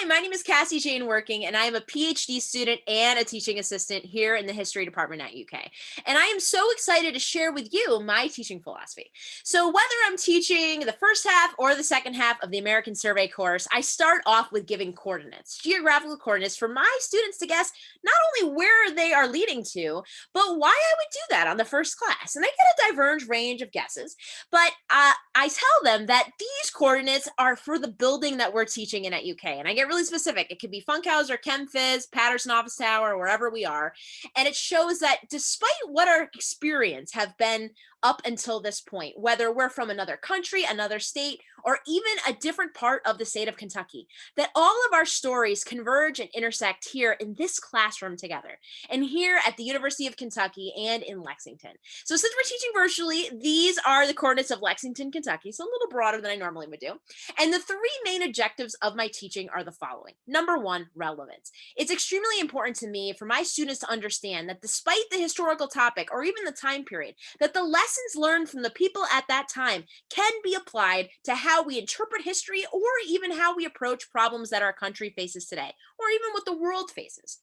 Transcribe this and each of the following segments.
my name is Cassy Jane Working, and I am a PhD student and a teaching assistant here in the history department at UK. And I am so excited to share with you my teaching philosophy. So whether I'm teaching the first half or the second half of the American Survey course, I start off with giving coordinates, geographical coordinates for my students to guess not only where they are leading to, but why I would do that on the first class. And I get a divergent range of guesses, but I tell them that these coordinates are for the building that we're teaching in at UK. And I get really specific. It could be Funkhauser, ChemFizz, Patterson Office Tower, wherever we are. And it shows that despite what our experience have been up until this point, whether we're from another country, another state, or even a different part of the state of Kentucky, that all of our stories converge and intersect here in this classroom together, and here at the University of Kentucky and in Lexington. So since we're teaching virtually, these are the coordinates of Lexington, Kentucky, so a little broader than I normally would do. And the three main objectives of my teaching are the following. Number one, relevance. It's extremely important to me for my students to understand that despite the historical topic or even the time period, that the lessons learned from the people at that time can be applied to how we interpret history or even how we approach problems that our country faces today, or even what the world faces.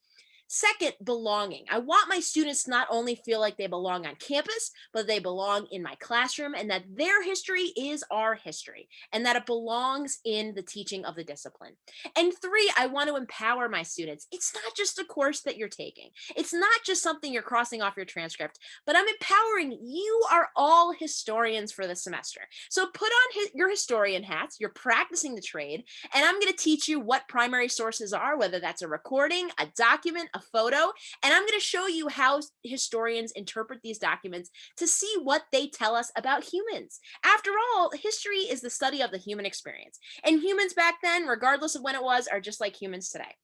Second, belonging. I want my students to not only feel like they belong on campus, but they belong in my classroom, and that their history is our history, and that it belongs in the teaching of the discipline. And three, I want to empower my students. It's not just a course that you're taking. It's not just something you're crossing off your transcript, but I'm empowering you are all historians for the semester. So put on your historian hats, you're practicing the trade, and I'm going to teach you what primary sources are, whether that's a recording, a document, a photo, and I'm going to show you how historians interpret these documents to see what they tell us about humans. After all, history is the study of the human experience, and humans back then, regardless of when it was, are just like humans today.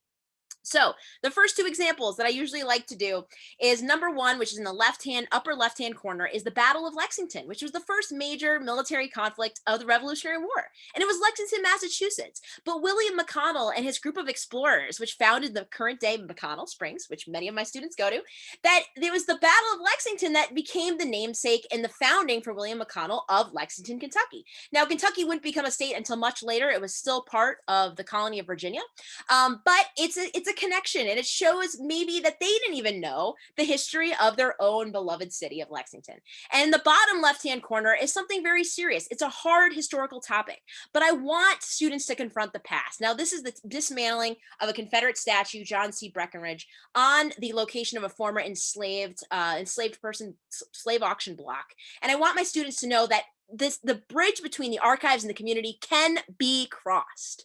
So the first two examples that I usually like to do is number one, which is in the upper left-hand corner, is the Battle of Lexington, which was the first major military conflict of the Revolutionary War. And it was Lexington, Massachusetts. But William McConnell and his group of explorers, which founded the current day McConnell Springs, which many of my students go to, that it was the Battle of Lexington that became the namesake and the founding for William McConnell of Lexington, Kentucky. Now, Kentucky wouldn't become a state until much later. It was still part of the colony of Virginia. But it's a connection, and it shows maybe that they didn't even know the history of their own beloved city of Lexington. And the bottom left-hand corner is something very serious. It's a hard historical topic, but I want students to confront the past. Now, this is the dismantling of a Confederate statue, John C. Breckinridge, on the location of a former enslaved person slave auction block. And I want my students to know that the bridge between the archives and the community can be crossed.